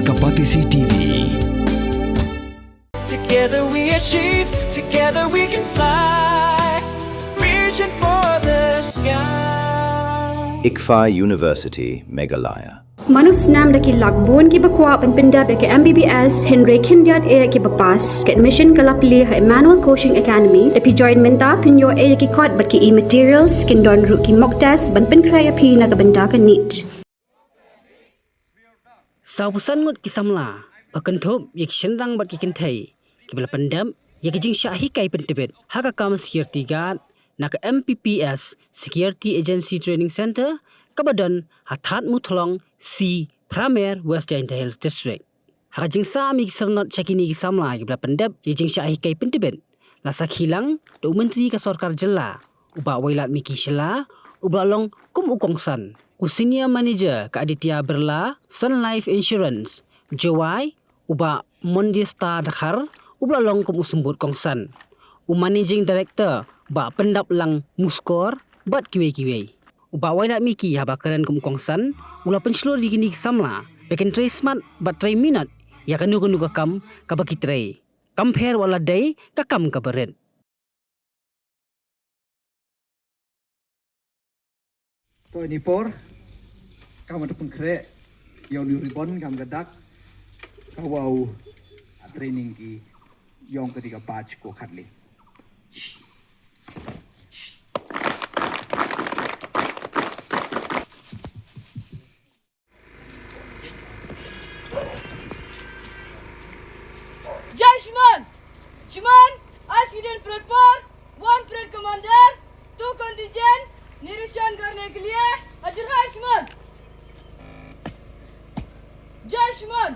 Kapatisi TV. Together we achieve, together we can fly, reaching for the sky. ICFA University, Meghalaya. Manus nam daki lakbon ki bakwa penpenda ke MBBS Henry Kindiat e ki bapas ke admission kalapli ha Emmanuel Coaching Academy epi join menta pinyo e ki kot bat ki materials kin don ru ki mock test ban pen kraya pi na benda ka neat. Saupusan ngut ki samla pakenthop ye ki senrang bat ki kenthai ki bala pendam ye ki jing syahi kai pentibet haka kam security guard na ka MPPS Security Agency Training Center Kabadan hathat muthlong C Pramer West Jainta Hills District. Haka jingsa mi kisernot cakini ki samla ki bala pendap ye jingsa ahi kai pentibet lasak hilang do menteri ka sarkar jela uba wailat mi ki shela uba long kum ukongsan ku senior manager ka Aditya Birla Sun Life Insurance Jawai uba Mondista Dakhar uba long kum usumbut kongsan u managing director ba pendap lang muskor bat kiwe uba wailat miki haba keren kum kongsan ula penslur di kini samla beken tray smart bat tray minat ya kanu ka kam ka baki tray compare wala day ka kam ka beret. Tôi ni por kamu ada pengkere yang di ribon kamu gadak kau training ki yang ketiga batch ko khatli. Shimon, accident prepare, 1 parade commander, 2 contingent, निरीक्षण करने के लिए हाजिर है शमन। जय शमन।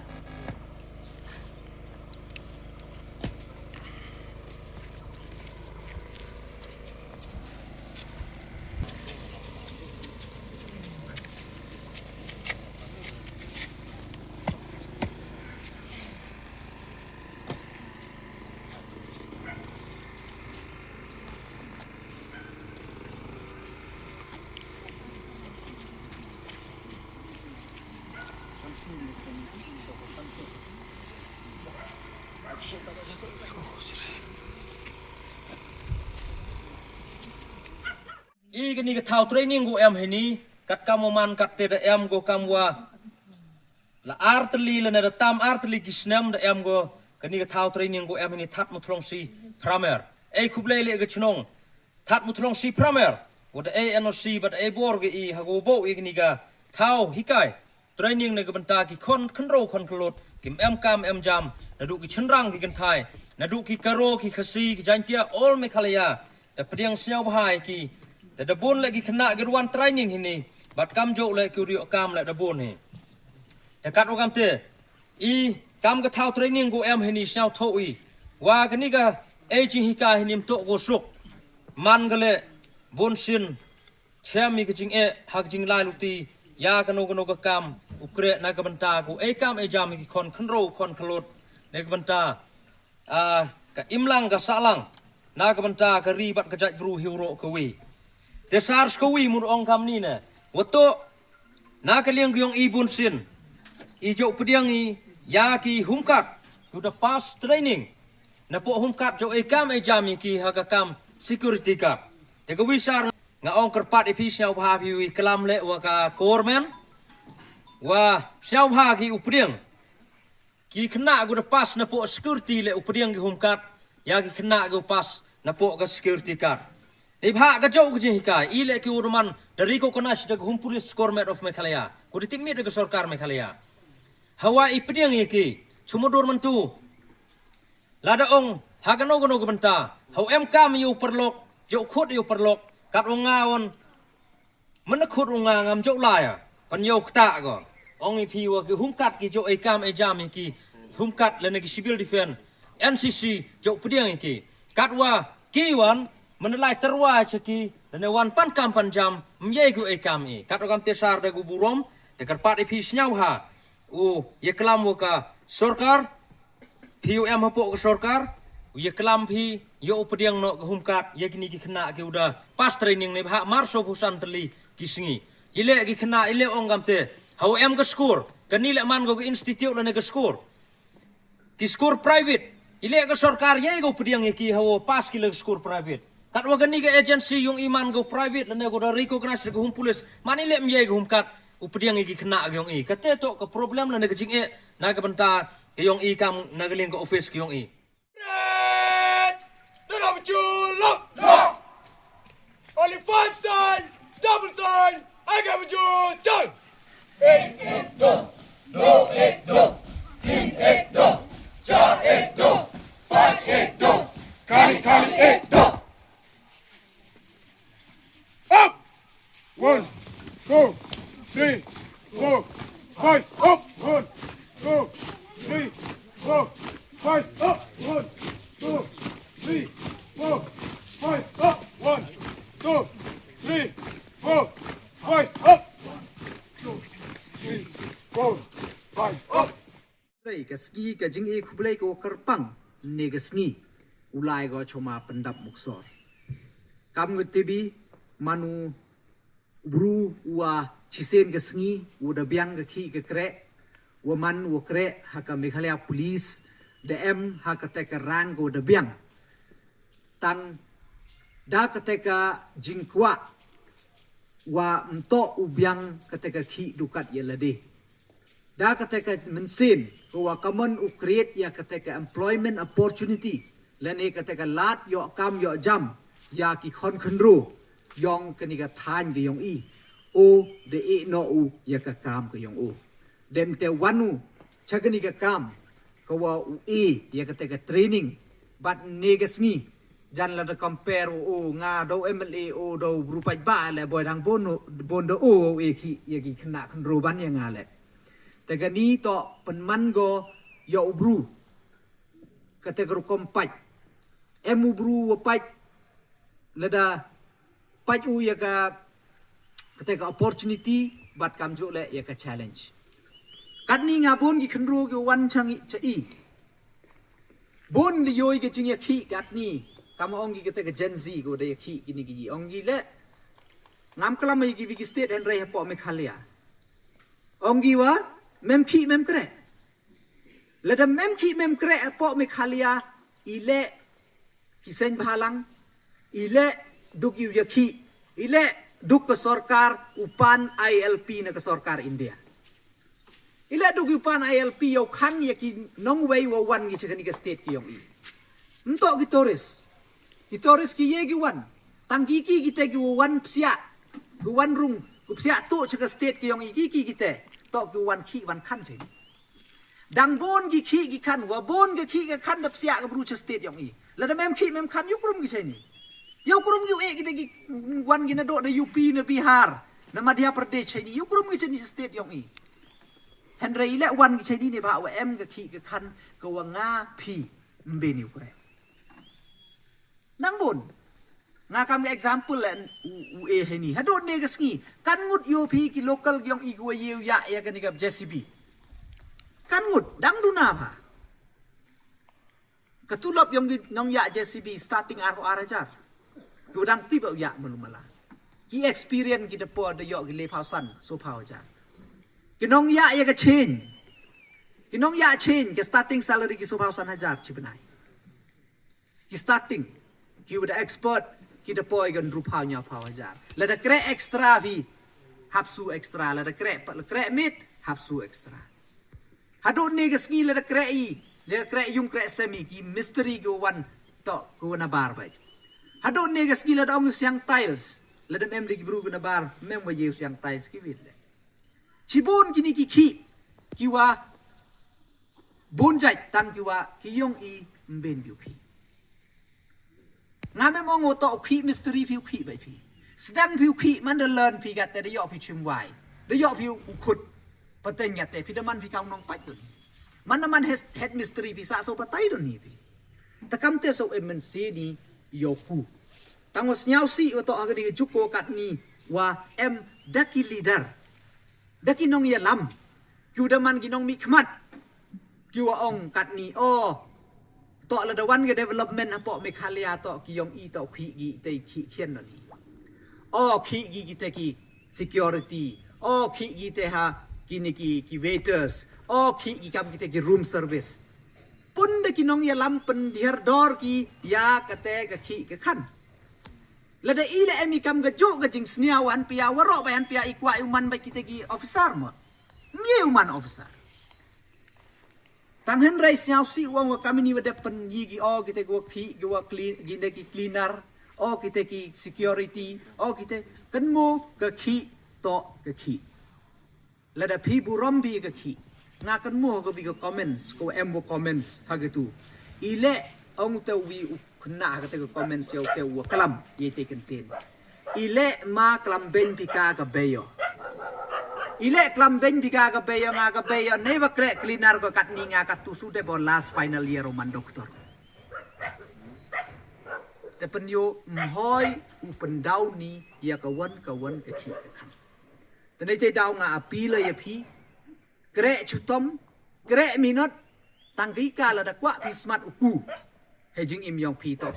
cái này cái thao training của em hay ni cắt cam man cắt tê em go cam wa là artillery là nè tam artillery kisnam da em go cái này cái thao training của em hay ni thắt một thong si primer ai khub lele cái chnong thắt một thong si primer và ai noc but ai bor cái i hago bo cái này cái thao hikai training này cái banta cái con ro con klot kim em cam em jam là đủ cái chân răng cái kan thai là đủ cái karo cái khasi cái jantia all Meghalaya da pediang siau bahai kiแต่ดับบนเลยกี่ขณะกี่วันเทรนนิ่งที่นี่บัดกำโจเลยกี่เรียกกำเลยดับบนนี่แต่การอกำเตะอีกำก็เท่าเทรนนิ่งกูเอ็มที่นี่เช้าโถอีว่ากันนี่ก็เอจิฮิกาที่นี่โตกูสุกมันก็เลยบนชินเชื่อมีก็จริงหักจริงลายลุตียากันโนก็กำอุกเรนายกับันตากูกำจามีกี่คนขันโรคนขลุดนายกับันตากับอิมลังกับสาลังนายกับันตากับรีบัดกับจัดรูฮิวโรกวีแต่สาร์สกวีมุนองคำนี้เนี่ยวัตถุนักเลี้ยงกยองอีบุญสินอีโจพเดียงอียากีหุ่มกัดกูได้ pass training นับพวกหุ่มกัดโจกำจามีกีฮักกำ security กัดแต่ก็วิชาเงาองค์กระปัดอีพีเชาวพาพิวิกลามเละว่ากโคร์แมนว่าเชาวพากีอุปเดียงกีขณะกูได้ pass นับพวก security เละอุปเดียงกีหุ่มกัดยากีขณะกู pass นับพวกกับ security กัดไอ้พระก็เจ้าก็จะหิกายอีเล็กอุรมันดาริโกคนัชเด็กหุ่มพุลิสกอร์เมทออฟเมฆาลายากูได้ติดมีดกับสรการเมฆาลายาฮาวายปีนี้กี่ชุมดูมันตูลาดองฮากโนกโนกบันตาฮาวเอ็มกามอยู่ประโลกเจ้าขุดอยู่ประโลกกัดองงาวันมันนักขุดองงางามเจ้าลายอ่ะปัญโยกตาก่อนองอีพีว่าคือหุ่มกัดกี่เจ้าไอ้กามไอ้จามีกี่หุ่มกัดและในกิซิบิลดิเฟน NCC เจ้าปีนี้กี่กัดว่ากี่วันmenilai terwah ceki dan wan pan kam pan jam menjegu ekam i kat okam tesar de guburom de karpat ipi snyau ha ye kelam ka sorkar PUM hapo ke sorkar ye kelam phi yo upediang no humkat ye kini ki khna ke udah pas training ne bha marso busan teli kisingi ile ki khna ile ong gamte Hau em ke skor. Kani le man go ke institute le ne ke skor. Ki skor private. Ile ke sarkar ye go pediang ki hau pas ki le skor private. Kat wa gani ke agency yung iman go private le ne go da recognize ke hum police. Man ile mye go hum kat upediang ki kena ke yung i. Kate to ke problem le ne ke jing e na ke benta ke yung i kam na ke link ke office ke yung i. Only 5 time, double time, I got you done. Up! 1, 2, 3, 4, 5, up! 1, 2, 3, 4, 5, up! 1, 2, 3, 4, 5, up! 1, 2, 3, 4, 5, up! 2, 3, 4, 5, up! Đây cái ski cái chính y khúc lấy của kerpang nê cái ski ulai go choma pendap muksor. Kam ngut tibi manu bru ua chisen cái ski uda biang cái khi cái kre ua man ua kre haka Meghalaya police DM haka teka ran go da biang tang da kateka jingkwa wa mto ubiang kateka khi dukat yelade da kateka mensin wa common u create ya kateka employment opportunity lene kateka lat yo kam yo jam ya ki khon khnru yong kanika than ke yong i o de e no u ya ka kam ke yong o dem te wanu chakani ka kam ko wa u e ya kateka training but negasngi jan la de compare o nga do MLA o do rupai ba le boy dang bondo o e ki ye ki khna khnro ban ya nga le te ga ni to pen man go yo bru kate gru kompai emu bru pai le da pai u ya ka kate ga opportunity bat kam jo le ya ka challenge kat ni nga bon ki khnro ki wan chang cha i bon li yoi ke ching ya khi kat ni kamu ongi kita ke Gen Z ko daya ki gini gini ongi le ngam kalam mai gi state and rai po Meghalaya ongi wa mem ki mem kre le da mem ki mem kre po Meghalaya ile kisen bhalang ile duk yu ya ki ile duk ke sarkar upan ILP na ke sarkar India ile duk upan ILP yo khan ya ki nong wei wo wan gi chakani ke state ki yong i mto gi tourist Kitoris ki ye giwan tangki ki kita giwan psia giwan rung psia tu chaka state ki yong iki ki kita to giwan ki wan khan chei dang bon gi ki gi khan wa bon gi ki ga khan da psia ga bru cha state yong i la da mem ki mem khan yukrum gi chei ni yukrum yu e kita gi wan gi na do na UP na Bihar na Madhya Pradesh chei ni yukrum gi chei ni state yong i henry le wan gi chei ni ne ba wa em ga ki ga khan ga wa nga phi mbe ni kure nang bun nga kam ke example len u e heni hadot ne gasngi kan ngut yo phi ki local gyong i go yu ya ya kan gap JCB kan ngut dang duna pha katulop yong gi nong ya JCB starting ar ajar ku dang ti ba ya mulumala ki experience ki depo de yo gi le phausan so phau ja ki nong ya ka chen ki nong ya chen ke starting salary ki so phausan hajar chibanai ki starting ki udah expert ki depoy gan rupa nya pawajar la da kre extra vi hapsu extra la da kre mit hapsu extra hadon ne gasngi la da kre i le kre yung kre semi ki mystery go wan to ko na bar bai hadon ne gasngi la da ong siang tiles la da mem li bru go na bar mem wa yu siang tiles ki wit le chibon kini ki wa bon jai tan ki wa ki yong i mben bi phi ngam em ong to phi mystery phi phi bai phi sedang phi man de learn phi gat de yo phi chim wai de yo phi khut pateng ya te phi de man phi kaung nong pai tu man head mystery phi sa so patai do ni phi takam te so em se ni yo ku tangos nyau si to aga di juko kat ni wa em daki leader daki nong ya lam kyu de man gi nong mi khmat kyu ong kat ni o to la da wan ge development apo Meghalaya to ki yong i to khi gi te khi khen no ni o khi gi te ki security o khi gi te ha kini ki waiters, ki kam kita ki room service. Pun de kinong ya lampen diher dor ki ya kate ka ki ka kan. Lada ile emi kam ga jo ga jing sniawan pia waro bayan pia ikwa uman ba kita ki officer mo. Mie uman officer. Tang hen rai sniaw si wang wa kami ni wada pen yi gi kita go ki go clean ginde ki cleaner, kita ki security, kita kenmo ka ki to ka ki. Lada pi burom bi ka ki. Ngakan mo ko bigo comments ko embo comments hagetu ile ong te wi kena ka te comments yo te wa kalam ye te kenten ile ma kalam ben pika ka beyo ile kalam ben pika ka beyo nga ka beyo ne wa kre cleaner ko kat ni nga ka tusu de bo last final year roman doktor te pen yo mhoi u pen daw ni ya ka wan ka ki ka kan te ne te daw nga api le ya pi Grek chutom, grek minot, tangki kala da kwa pi smart uku. Hejing im yong pi to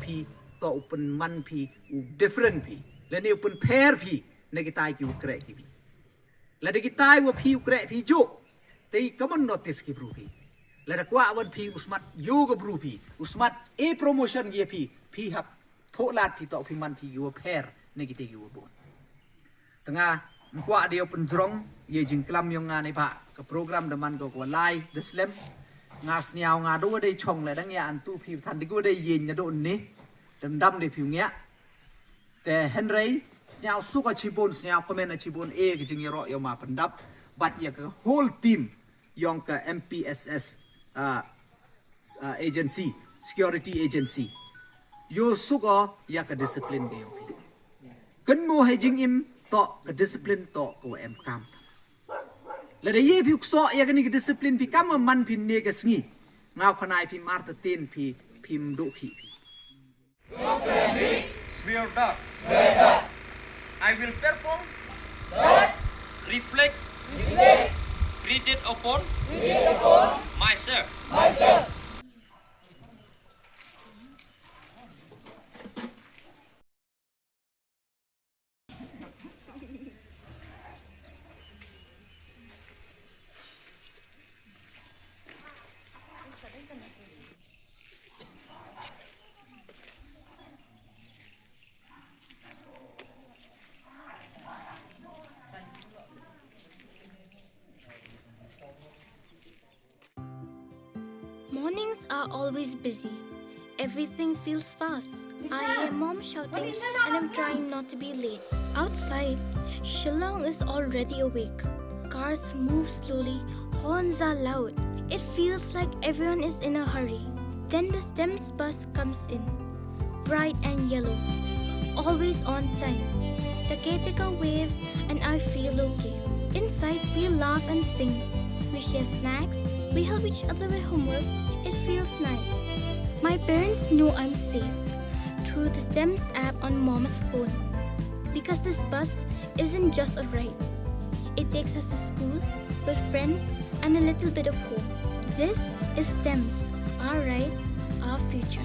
open man pi u different pi. Lene open pair pi, ne kita ki u grek ki pi. Lade kita wa pi u grek pi jo. Tei kaman notice ki bru pi. Lade kwa wan pi usmat yo go bru pi. Usmat e promotion gi pi hap tholat pi to pi man pi u pair ne kita ki u bon. Tengah mkwa dia penjrong ye jing klam yong nga nei pa ka program daman ko live the slam ngas niao nga do dei chong le dang ya an tu phi than digo dei yin nya do ni dam de phi ngya te henry sniao su ka chibon sniao komen chibon e ki jing ro yo ma pandap bat ya ka whole team yong ka MPSS agency security agency yo su ko ya ka discipline ge yo kan mo hai jing im to ke discipline to ko em kam la de ye pi so ya kan ni discipline pi kam man pi ne ke sngi ngau khanai pi mar ta tin pi phim do khi Swear that I will perform reflect created upon myself Mornings are always busy. Everything feels fast. I hear mom shouting and I'm trying not to be late. Outside, Shillong is already awake. Cars move slowly, horns are loud. It feels like everyone is in a hurry. Then the STEMS bus comes in, bright and yellow, always on time. The caretaker waves and I feel okay. Inside, we laugh and sing. We share snacks. We help each other with homework. It feels nice. My parents know I'm safe through the STEMS app on Mom's phone. Because this bus isn't just a ride. It takes us to school with friends and a little bit of hope. This is STEMS, our ride, our future.